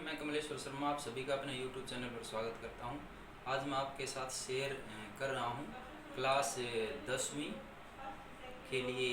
मैं कमलेश्वर शर्मा आप सभी का अपने YouTube चैनल पर स्वागत करता हूं। आज मैं आपके साथ शेयर कर रहा हूं क्लास 10वीं के लिए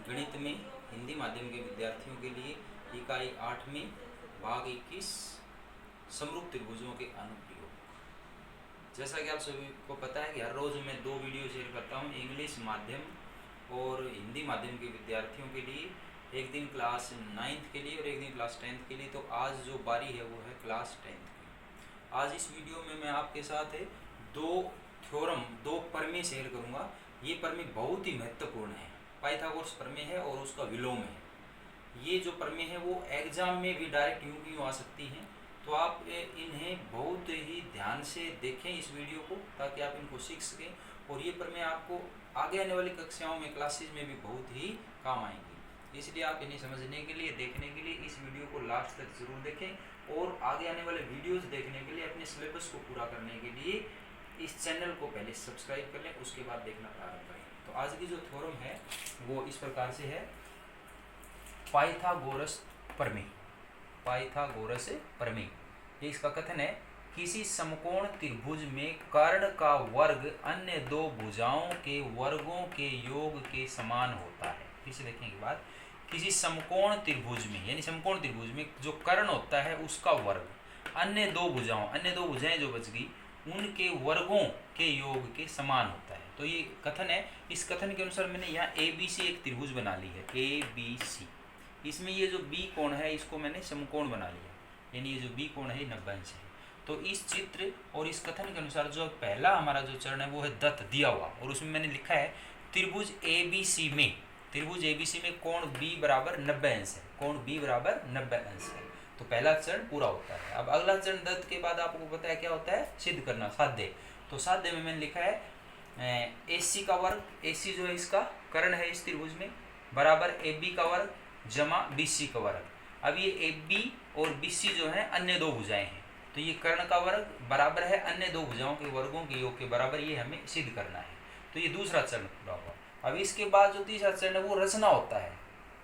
गणित में हिंदी माध्यम के विद्यार्थियों के लिए इकाई 8 में भाग 21 समरूप त्रिभुजों के अनुप्रयोग। जैसा कि आप सभी को पता है कि हर रोज़ मैं 2 वीडियो शेयर करता हूं, इंग्लिश माध्यम और हिंदी माध्यम के विद्यार्थियों के लिए। एक दिन क्लास 9th के लिए और एक दिन क्लास 10th के लिए। तो आज जो बारी है वो है क्लास 10th की। आज इस वीडियो में मैं आपके साथ दो प्रमेय शेयर करूंगा। ये प्रमेय बहुत ही महत्वपूर्ण है, पाइथागोरस प्रमेय है और उसका विलोम है। ये जो प्रमेय है वो एग्जाम में भी डायरेक्ट यूं की यूं आ सकती हैं, तो आप इन्हें बहुत ही ध्यान से देखें इस वीडियो को, ताकि आप इनको सीख सकें और ये प्रमेय आपको आगे आने वाली कक्षाओं में क्लासेज में भी बहुत ही काम आएंगे। इसलिए आप इन्हें समझने के लिए, देखने के लिए इस वीडियो को लास्ट तक जरूर देखें और आगे आने वाले वीडियोस देखने के लिए, अपने सिलेबस को पूरा करने के लिए इस चैनल को पहले सब्सक्राइब कर लें, उसके बाद देखना प्रारंभ करें। तो आज की जो थ्योरम है वो इस प्रकार से है, पाइथागोरस प्रमेय। पाइथागोरस प्रमेय, ये इसका कथन है, किसी समकोण त्रिभुज में कर्ण का वर्ग अन्य दो भुजाओं के वर्गों के योग के समान होता है। फिर से देखेंगे बात, किसी समकोण त्रिभुज में, यानी समकोण त्रिभुज में जो कर्ण होता है उसका वर्ग अन्य दो भुजाएं जो बच गई उनके वर्गों के योग के समान होता है। तो ये कथन है। इस कथन के अनुसार मैंने यहाँ ABC एक त्रिभुज बना ली है, ABC। इसमें ये जो B कोण है इसको मैंने समकोण बना लिया, यानी ये जो B कोण है 90 अंश है। तो इस चित्र और इस कथन के अनुसार जो पहला हमारा जो चरण है वो है दत्त दिया हुआ, और उसमें मैंने लिखा है त्रिभुज ABC में कोण B बराबर 90 अंश है, कोण B बराबर 90 अंश है। तो पहला चरण पूरा होता है। अब अगला चरण दत्त के बाद आपको पता है क्या होता है, सिद्ध करना, साध्य। तो साध्य में मैंने लिखा है AC का वर्ग, AC जो है इसका कर्ण है इस त्रिभुज में, बराबर AB का वर्ग जमा BC का वर्ग। अब ये AB और BC जो है अन्य दो भुजाएं हैं, तो ये कर्ण का वर्ग बराबर है अन्य दो भुजाओं के वर्गों के योग के बराबर, ये हमें सिद्ध करना है। तो ये दूसरा चरण पूरा हुआ। अब इसके बाद जो तीसरा चरण है वो रचना होता है।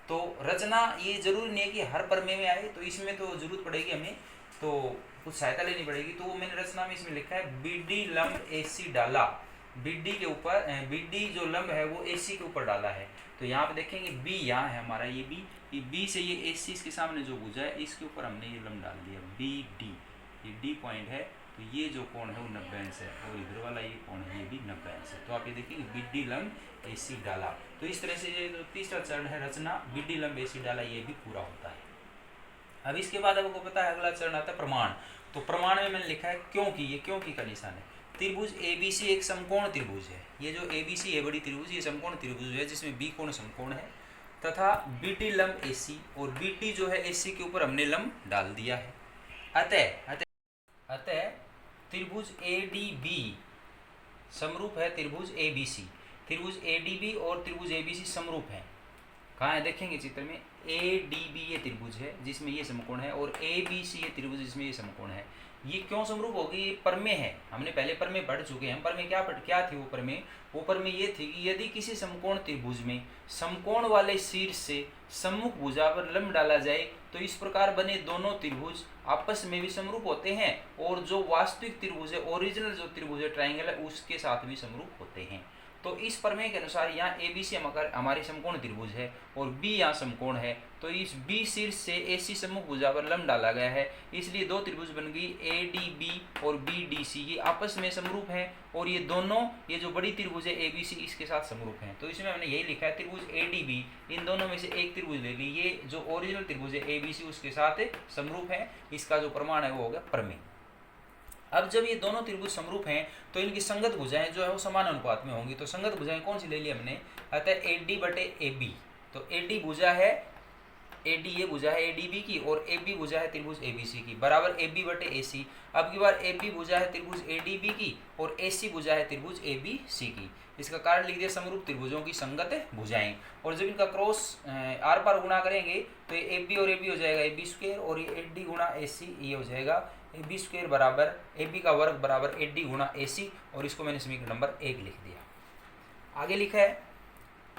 तो रचना ये जरूरी नहीं है कि हर प्रमेय में आए, तो इसमें तो जरूरत पड़ेगी हमें, तो कुछ सहायता लेनी पड़ेगी। तो मैंने रचना में इसमें लिखा है BD लंब AC डाला, BD के ऊपर BD जो लंब है वो AC के ऊपर डाला है। तो यहाँ पे देखेंगे B यहाँ है हमारा, ये B से ये AC इसके सामने जो भुजा है इसके ऊपर हमने ये लंब डाल दिया BD, ये D पॉइंट है। तो ये जो कोण है वो 90 अंश है और इधर वाला ये कोण है ये भी 90 अंश है। तो आप ये देखेंगे BD लंब AC डाला। तो इस तरह से ये जो तीसरा चरण है रचना, BD लंब AC डाला, ये भी पूरा होता है। अब इसके बाद आपको पता है अगला चरण आता है प्रमाण। तो प्रमाण में मैंने लिखा है क्योंकि, ये क्योंकि का निशान है। त्रिभुज ABC एक समकोण त्रिभुज है। ये जो ABC है बड़ी त्रिभुज, ये समकोण त्रिभुज है जिसमें B कोण समकोण है, तथा BD लंब AC, और BD जो है AC के ऊपर हमने लंब डाल दिया है। अतः त्रिभुज ADB समरूप है त्रिभुज ABC। त्रिभुज ADB और त्रिभुज ABC समरूप हैं। कहाँ है देखेंगे चित्र में, ADB ये त्रिभुज है जिसमें ये समकोण है, और ABC ये त्रिभुज जिसमें ये समकोण है। ये क्यों समरूप होगी, ये प्रमेय है। हमने पहले प्रमेय पढ़ चुके हैं। प्रमेय क्या थी वो प्रमेय? वो प्रमेय ये थी कि यदि किसी समकोण त्रिभुज में समकोण वाले शीर्ष से सम्मुख भुजा पर लंब डाला जाए तो इस प्रकार बने दोनों त्रिभुज आपस में भी समरूप होते हैं, और जो वास्तविक त्रिभुज है, ओरिजिनल जो त्रिभुज है ट्राइंगल है, उसके साथ भी समरूप होते हैं। तो इस प्रमेय के अनुसार यहाँ ABC हमारी समकोण त्रिभुज है और B यहाँ समकोण है, तो इस B शीर्ष से AC सम्मुख भुजा पर लंब डाला गया है, इसलिए दो त्रिभुज बन गई ADB और BDC। ये आपस में समरूप हैं और ये दोनों, ये जो बड़ी त्रिभुज है ABC इसके साथ समरूप हैं। तो इसमें हमने यही लिखा है त्रिभुज ADB, इन दोनों में से एक त्रिभुज ले ली, ये जो ओरिजिनल त्रिभुज है ABC उसके साथ समरूप है। इसका जो प्रमाण है वो हो गया प्रमेय। अब जब ये दोनों त्रिभुज समरूप हैं तो इनकी संगत भुजाएं जो है वो समान अनुपात में होंगी। तो संगत भुजाएं कौन सी ले ली हमने, अतः AD बटे AB। तो AD भुजा है, AD ये भुजा है ADB की, और AB भुजा है त्रिभुज ABC की, बराबर AB बटे AC। अब की बार AB भुजा है त्रिभुज ADB की और AC भुजा है त्रिभुज ABC की। इसका कारण लिख दिया समरूप त्रिभुजों की संगत भुजाएं। और जब इनका क्रॉस आर पार गुणा करेंगे तो ये AB और AB हो जाएगा AB स्क्वायर, और ये AD गुणा AC ये हो जाएगा AB स्क्वायर बराबर AB का वर्ग बराबर AD गुणा AC, और इसको मैंने समीकरण नंबर 1 लिख दिया। आगे लिखा है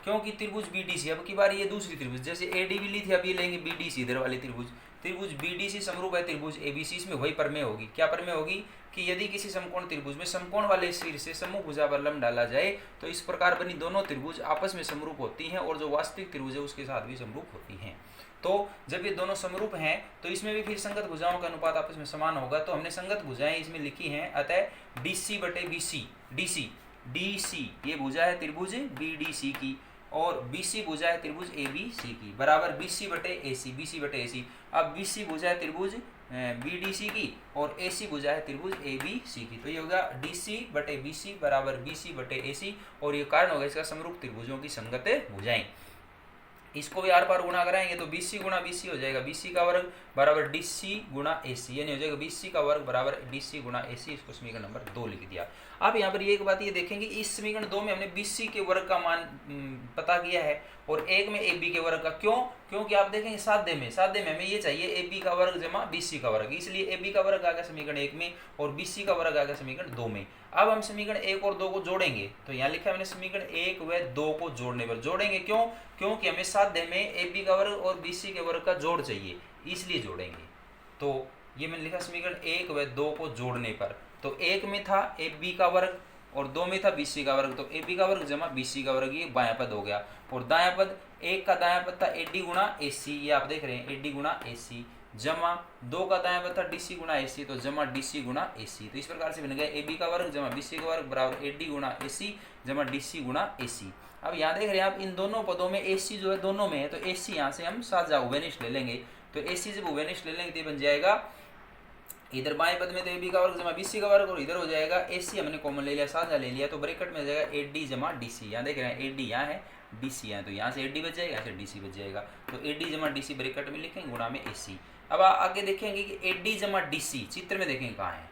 क्योंकि त्रिभुज BDC, अब की बार ये दूसरी त्रिभुज, जैसे ADB ली थी अब ये लेंगे BDC इधर वाली त्रिभुज। त्रिभुज बीडीसी समरूप है त्रिभुज एबीसी, इसमें वही प्रमेय होगी। क्या प्रमेय होगी कि यदि किसी समकोण त्रिभुज में समकोण वाले सिर से समूह भुजा पर लंब डाला जाए तो इस प्रकार बनी दोनों त्रिभुज आपस में समरूप होती हैं और जो वास्तविक त्रिभुज है उसके साथ भी समरूप होती हैं। तो जब ये दोनों समरूप हैं तो इसमें भी फिर संगत भुजाओं का अनुपात आपस में समान होगा। तो हमने संगत भुजाएं इसमें लिखी हैं, अतः डीसी बटे बीसी, डीसी ये भुजा है त्रिभुज बीडीसी की और बीसी भुजा है त्रिभुज एबीसी की, बराबर बीसी बटे एसी। अब बीसी भुजा है त्रिभुज बीडीसी की और एसी भुजा है त्रिभुज एबीसी की। तो ये होगा डीसी बटे बीसी बराबर बीसी बटे एसी और ये कारण होगा इसका समरूप त्रिभुजों की संगत भुजाएं। इसको भी आर पार गुणा कराएंगे तो बीसी गुणा बीसी हो जाएगा, बीसी का वर्ग बराबर डीसी गुणा एसी, यानी हो जाएगा बीसी का वर्ग बराबर डीसी गुणा एसी। इसको समीकरण नंबर 2 लिख दिया। आप यहाँ पर एक बात ये देखेंगे, इस समीकरण 2 में हमने बीसी के वर्ग का मान पता किया है और 1 में ए बी के वर्ग का। क्योंकि आप देखेंगे साध्य में हमें ये चाहिए ए बी का वर्ग जमा बीसी का वर्ग, इसलिए ए बी का वर्ग आ गया समीकरण 1 में और बीसी का वर्ग आ गया समीकरण 2 में। अब हम समीकरण 1 और 2 को जोड़ेंगे, तो यहाँ लिखा है मैंने समीकरण 1 व 2 को जोड़ने पर जोड़ेंगे। क्योंकि हमें साध्य में ए बी का वर्ग और बीसी के वर्ग का जोड़ चाहिए, इसलिए जोड़ेंगे। तो ये मैंने लिखा समीकरण 1 व 2 को जोड़ने पर, तो 1 में था ए बी का वर्ग और 2 में था बीसी का वर्ग, तो ए बी का वर्ग जमा बीसी का वर्ग, ये बायां पद हो गया। और दायां पद 1 का दायां पद था एडी गुणा एसी, ये आप देख रहे हैं एडी गुणा एसी, जमा 2 का दायां पद था डीसी गुणा एसी, तो जमा डीसी गुणा एसी। तो इस प्रकार से बन गया ए बी का वर्ग जमा बीसी का वर्ग बराबर एडी गुणा एसी जमा डीसी गुणा एसी। अब यहाँ देख रहे हैं आप इन दोनों पदों में एसी जो है दोनों में है, तो एसी यहाँ से हम साझा उभयनिष्ठ ले लेंगे। तो एसी जब उभयनिष्ठ ले लेंगे तो बन जाएगा इधर बाएं पद में तो ए बी का वर्ग जमा बीसी का वर्ग और इधर हो जाएगा एसी हमने कॉमन ले लिया, साझा ले लिया, तो ब्रैकेट में हो जाएगा एडी जमा डीसी। यहाँ देख रहे हैं एडी यहाँ है डीसी यहाँ, तो यहाँ से एडी बच जाएगा, यहाँ से डीसी बच जाएगा। तो एडी जमा डीसी ब्रैकेट में लिखेंगे गुणा में एसी। अब आगे देखेंगे कि एडी जमा डीसी चित्र में देखेंगे कहाँ है,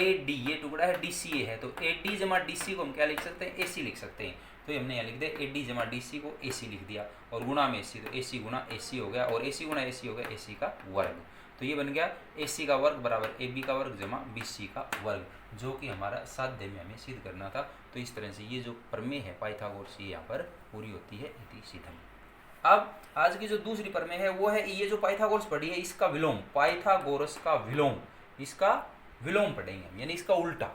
एडी ये टुकड़ा है डीसी ये है, तो एडी जमा डीसी को हम क्या लिख सकते हैं, एसी लिख सकते हैं। तो हमने यहाँ लिख दिया एडी जमा डीसी को एसी लिख दिया और गुणा में एसी, तो एसी गुणा एसी हो गया और एसी गुणा एसी हो गया एसी का वर्ग। तो ये बन गया एसी का वर्ग बराबर ए बी का वर्ग जमा बीसी का वर्ग, जो कि हमारा साध्य में हमें सिद्ध करना था। तो इस तरह से ये जो प्रमेय है पाइथागोरस की यहाँ पर पूरी होती है इति सिद्धम। अब आज की जो दूसरी प्रमेय है वो है ये जो पाइथागोरस पढ़ी है इसका विलोम, पाइथागोरस का विलोम, इसका विलोम पढ़ेंगे हम, यानी इसका उल्टा।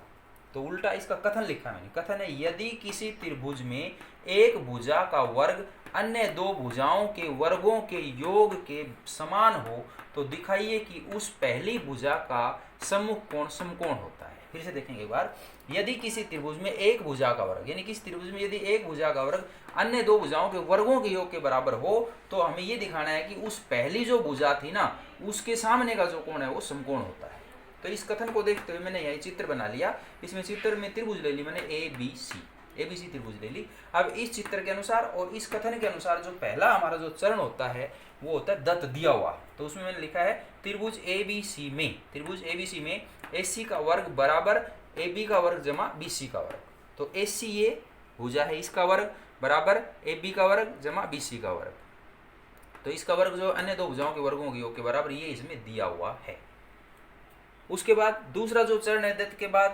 तो उल्टा इसका कथन लिखा मैंने, कथन है यदि किसी त्रिभुज में एक भुजा का वर्ग अन्य दो भुजाओं के वर्गों के योग के समान हो तो दिखाइए कि उस पहली भुजा का सम्मुख कोण समकोण होता है। फिर से देखेंगे एक बार, यदि किसी त्रिभुज में एक भुजा का वर्ग, यानी किसी त्रिभुज में यदि एक भुजा का वर्ग अन्य दो भुजाओं के वर्गों के योग के बराबर हो तो हमें ये दिखाना है कि उस पहली जो भुजा थी ना उसके सामने का जो कोण है वो समकोण होता है। तो इस कथन को देखते हुए मैंने यही चित्र बना लिया, इसमें चित्र में त्रिभुज ले ली मैंने एबीसी त्रिभुज ले ली। अब इस चित्र के अनुसार और इस कथन के अनुसार जो पहला हमारा जो चरण होता है वो होता है दत्त दिया हुआ, तो उसमें मैंने लिखा है त्रिभुज एबीसी में एसी का वर्ग बराबर ए बी का वर्ग जमा बीसी का वर्ग। तो एसी ये भुजा है इसका वर्ग बराबर ए बी का वर्ग जमा बीसी का वर्ग, तो इसका वर्ग जो अन्य दो भुजाओं के वर्गों के योग के बराबर ये इसमें दिया हुआ है। उसके बाद दूसरा जो चरण है दत्त के बाद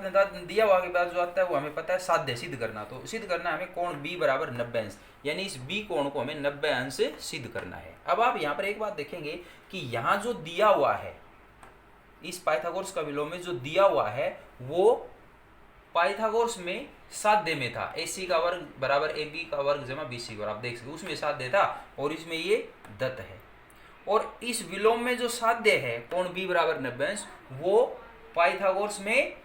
दिया हुआ के बाद जो आता है वो हमें पता है साध्य सिद्ध करना। तो सिद्ध करना है हमें कोण b बराबर 90 अंश, यानी इस b कोण को हमें 90 अंश से सिद्ध करना है। अब आप यहाँ पर एक बात देखेंगे कि यहाँ जो दिया हुआ है इस पाइथागोरस का विलोम में जो दिया हुआ है वो पाइथागोरस में साध्य में था, AC का वर्ग बराबर AB का वर्ग जमा BC का, आप देख सकते उसमें साध्य था और इसमें ये दत्त है। और इस विलोम में जो साध्य है कोण b बराबर 90 अंश वो पाइथागोरस में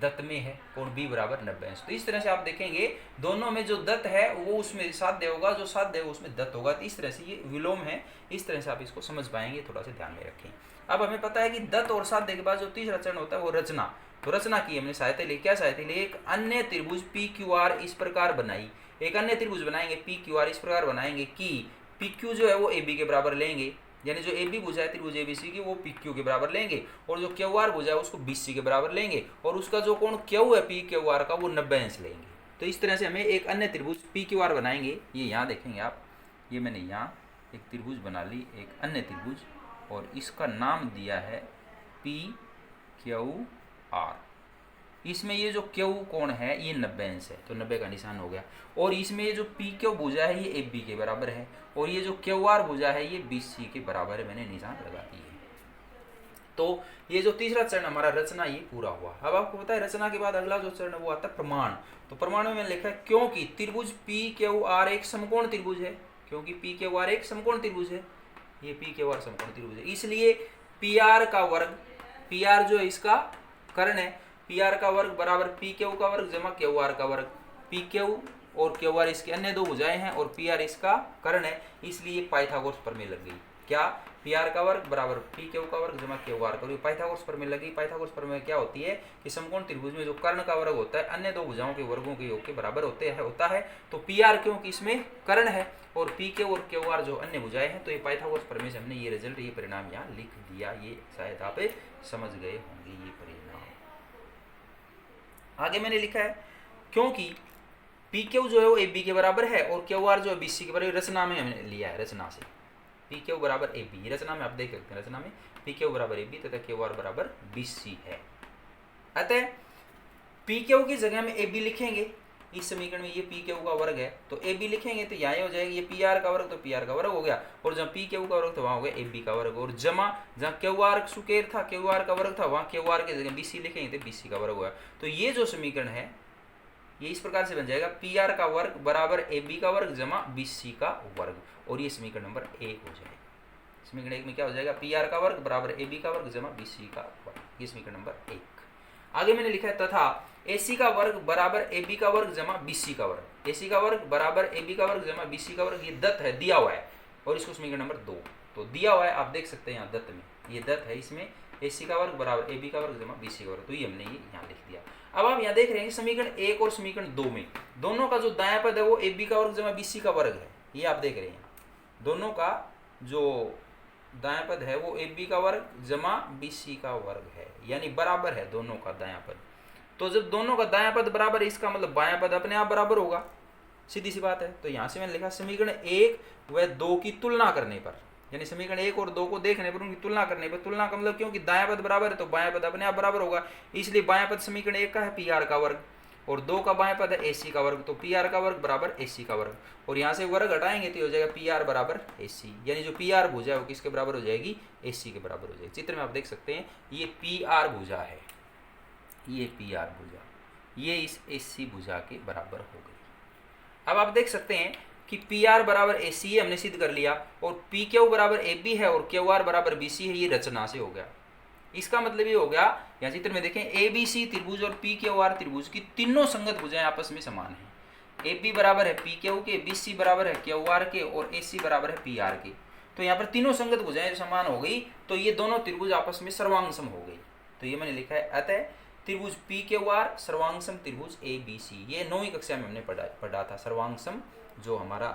दत्त में है कोण b बराबर 90 अंश। तो इस तरह से आप देखेंगे दोनों में जो दत्त है वो उसमें साध्य होगा, जो साध्य है वो उसमें दत्त होगा। तो इस तरह से ये विलोम है, इस तरह से आप इसको समझ पाएंगे, थोड़ा सा ध्यान में रखें। अब हमें पता है कि दत्त और साध्य के बाद जो तीसरा चरण होता है वो रचना। तो रचना की हमने सहायता ली, क्या सहायता ली, एक अन्य त्रिभुज PQR इस प्रकार बनाई, एक अन्य त्रिभुज बनाएंगे PQR इस प्रकार बनाएंगे कि PQ जो है वो AB के बराबर लेंगे, यानी जो AB भुजा है त्रिभुज ABC की वो PQ के बराबर लेंगे और जो QR भुजा है उसको BC के बराबर लेंगे और उसका जो कोण Q है PQR का वो 90 अंश लेंगे। तो इस तरह से हमें एक अन्य त्रिभुज PQR बनाएंगे। ये यहाँ देखेंगे आप, ये मैंने यहाँ एक त्रिभुज बना ली, एक अन्य त्रिभुज, और इसका नाम दिया है PQR। इसमें ये जो Q कोण है ये 90 अंश है, तो 90 का निशान हो गया। और इसमें ये जो PQ भुजा है ये AB के बराबर है और ये जो QR भुजा है ये BC के बराबर है, मैंने निशान लगा दी है। तो ये जो तीसरा चरण हमारा रचना ये पूरा हुआ। अब आपको पता है रचना के बाद अगला जो चरण है वो आता है प्रमाण। तो प्रमाण में मैंने लिखा है क्योंकि त्रिभुज पी क्यू आर एक समकोण त्रिभुज है, क्योंकि पी क्यू आर एक समकोण त्रिभुज है, ये पी क्यू आर समकोण त्रिभुज है, इसलिए पी आर का वर्ग, पी आर जो है इसका कर्ण है, पी आर का वर्ग बराबर पी क्यू का वर्ग जमा क्यू आर का वर्ग। पी क्यू और क्यू आर इसके अन्य दो भुजाएं हैं और पी आर इसका कर्ण है, इसलिए पाइथागोरस प्रमेय लग गई। क्या? पी आर का वर्ग बराबर पी क्यू का वर्ग जमा क्यू आर का वर्ग। पाइथागोरस प्रमेय लगी। पाइथागोरस प्रमेय क्या होती है कि समकोण त्रिभुज में जो कर्ण का वर्ग होता है अन्य दो भुजाओं के वर्गों के योग के बराबर होता है। तो पी आर क्योंकि इसमें कर्ण है और पी क्यू और क्यू आर जो अन्य भुजाएं हैं, तो ये पाइथागोरस प्रमेय से हमने ये रिजल्ट, ये परिणाम यहाँ लिख दिया। ये शायद आप समझ गए होंगे ये परिणाम। आगे मैंने लिखा है क्योंकि पी क्यू जो है वो ए बी के बराबर है और क्यू आर जो है बी सी के बराबर। रचना में हमने लिया है, रचना से पी क्यू बराबर ए बी, रचना में आप देख सकते हैं, रचना में पी क्यू बराबर ए बी तथा क्यू आर बराबर बी सी है। अतः पी क्यू की जगह में ए बी लिखेंगे इस समीकरण में, ये पी क्यू का वर्ग है तो ए बी लिखेंगे तो यहाँ हो जाएगा ये पी आर का वर्ग, तो पी आर का वर्ग हो गया, और जहाँ पी क्यू का वर्ग था वहाँ हो गया ए बी का वर्ग, और जमा जहाँ क्यू आर सुकेर था, क्यू आर का वर्ग था, वहाँ क्यू आर की जगह बी सी लिखेंगे तो बी सी का वर्ग होगा। तो ये जो समीकरण है ये इस प्रकार से बन जाएगा पी आर का वर्ग बराबर ए बी का वर्ग जमा बी सी का वर्ग, और ये समीकरण नंबर 1 हो जाएगा। समीकरण 1 में क्या हो जाएगा? पी आर का वर्ग बराबर ए बी का वर्ग जमा बी सी का वर्ग, ये समीकरण नंबर 1। आगे मैंने लिखा है तथा ए सी का वर्ग बराबर ए बी का वर्ग जमा बी सी का वर्ग। ए सी का वर्ग बराबर ए बी का वर्ग जमा बी सी का वर्ग, ये दत्त है, दिया हुआ है, और इसको समीकरण नंबर 2 तो दिया हुआ है, आप देख सकते हैं यहाँ दत्त में, ये दत्त है, इसमें ए सी का वर्ग बराबर ए बी का वर्ग जमा बी सी का वर्ग, तो ये हमने ये यहाँ लिख दिया। अब आप यहाँ देख रहे हैं समीकरण 1 और समीकरण 2 में दोनों का जो दायां पद है वो ए बी का वर्ग जमा बी सी का वर्ग है, ये आप देख रहे हैं, दोनों का जो दायां पद है वो ए बी का वर्ग जमा बी सी का वर्ग है, यानी बराबर है दोनों का दायां पद। तो जब दोनों का दायां पद बराबर है इसका मतलब बायां पद अपने आप बराबर होगा, सीधी सी बात है। तो यहाँ से मैंने लिखा समीकरण 1 व 2 की तुलना करने पर, यानी समीकरण 1 और 2 को देखने पर उनकी तुलना करने पर, तुलना का मतलब क्योंकि दायां पद बराबर है तो बायां पद अपने आप बराबर होगा, इसलिए बायां पद समीकरण 1 का है पी आर का वर्ग और 2 का बायां पद है ए सी का वर्ग, तो पी आर का वर्ग बराबर ए सी का वर्ग, और यहाँ से वर्ग हटाएंगे तो हो जाएगा पी आर बराबर ए सी, यानी जो पी आर भुजा है वो किसके बराबर हो जाएगी? ए सी के बराबर हो जाएगी। चित्र में आप देख सकते हैं ये पी आर भुजा है, ये पी आर भुजा ये इस ए सी भुजा के बराबर हो गई। अब आप देख सकते हैं कि पी आर बराबर ए सी हमने सिद्ध कर लिया, और पी क्यू बराबर ए बी है और क्यू आर बराबर बी सी है, ये रचना से हो गया। इसका मतलब ये हो गया, यहाँ चित्र में देखें ए बी सी त्रिभुज और पी क्यू आर त्रिभुज की तीनों संगत भुजाएं आपस में समान हैं। ए बी बराबर है पी क्यू के, बी सी बराबर है क्यू आर के, और ए सी बराबर है पी आर के। तो यहाँ पर तीनों संगत भुजाएं समान हो गई, तो ये दोनों त्रिभुज आपस में सर्वांगसम हो गई। तो ये मैंने लिखा है अतः त्रिभुज पी क्यू आर सर्वांगसम त्रिभुज ए बी सी, ये 9वीं कक्षा में हमने पढ़ा था। सर्वांगसम जो हमारा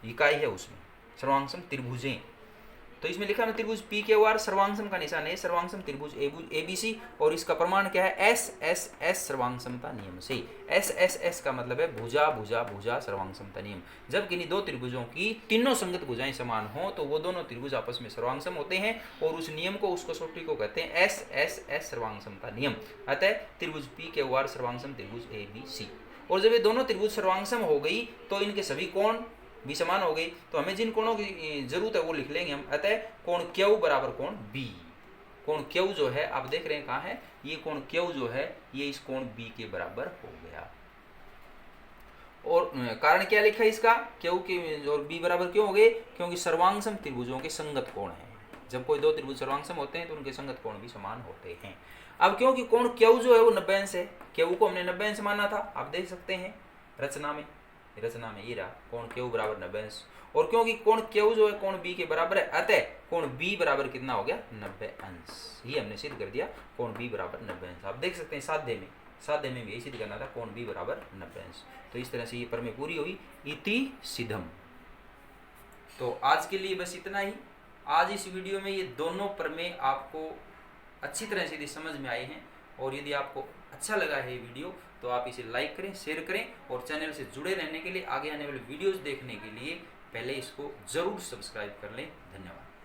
इकाई है उसमें सर्वांगसम त्रिभुजें, तो इसमें लिखा है त्रिभुज पी क्यू आर सर्वांगसम का निशान है सर्वांगसम त्रिभुज ए बी सी, और इसका प्रमाण क्या है? एस एस एस सर्वांगसमता नियम से। एस एस एस का मतलब है भुजा भुजा भुजा सर्वांगसमता नियम। जब किन्हीं दो त्रिभुजों की तीनों संगत भुजाएं समान हो तो वो दोनों त्रिभुज आपस में सर्वांगसम होते हैं, और उस नियम को, उस कसौटी को कहते हैं एस एस एस सर्वांगसमता नियम। अतः त्रिभुज पी क्यू आर सर्वांगसम त्रिभुज ए बी सी, और जब ये दोनों त्रिभुज सर्वांगसम हो गई तो इनके सभी कोण भी समान हो गई। तो हमें जिन कोणों की जरूरत है वो लिख लेंगे हम। अतः कोण क्यू बराबर कोण बी, कोण क्यू जो है आप देख रहे हैं कहाँ है, ये कोण क्यू जो है ये इस कोण बी के बराबर हो गया। और कारण क्या लिखा है इसका? क्यू के और बी बराबर क्यों हो गए? क्योंकि सर्वांगसम त्रिभुजों के संगत कोण हैं। जब कोई दो त्रिभुज सर्वांगसम होते हैं तो उनके संगत कोण भी समान होते हैं। अब क्योंकि कोण क्यू जो है वो 90 अंश है, क्यू को हमने 90 अंश माना था, आप देख सकते हैं रचना में ये रहा कोण क्यू बराबर 90 अंश, और क्योंकि कोण क्यू जो है कोण बी के बराबर है अतः कोण बी बराबर कितना हो गया? 90 अंश। ये हमने सिद्ध कर दिया कोण बी बराबर 90 अंश। आप देख सकते हैं साध्य में भी यही सिद्ध करना था, कोण बी बराबर 90 अंश। तो इस तरह से ये प्रमेय पूरी हुई, इति सिद्धम। तो आज के लिए बस इतना ही। आज इस वीडियो में ये दोनों प्रमेय आपको अच्छी तरह से यदि समझ में आए हैं, और यदि आपको अच्छा लगा है ये वीडियो तो आप इसे लाइक करें, शेयर करें, और चैनल से जुड़े रहने के लिए, आगे आने वाले वीडियोस देखने के लिए पहले इसको जरूर सब्सक्राइब कर लें। धन्यवाद।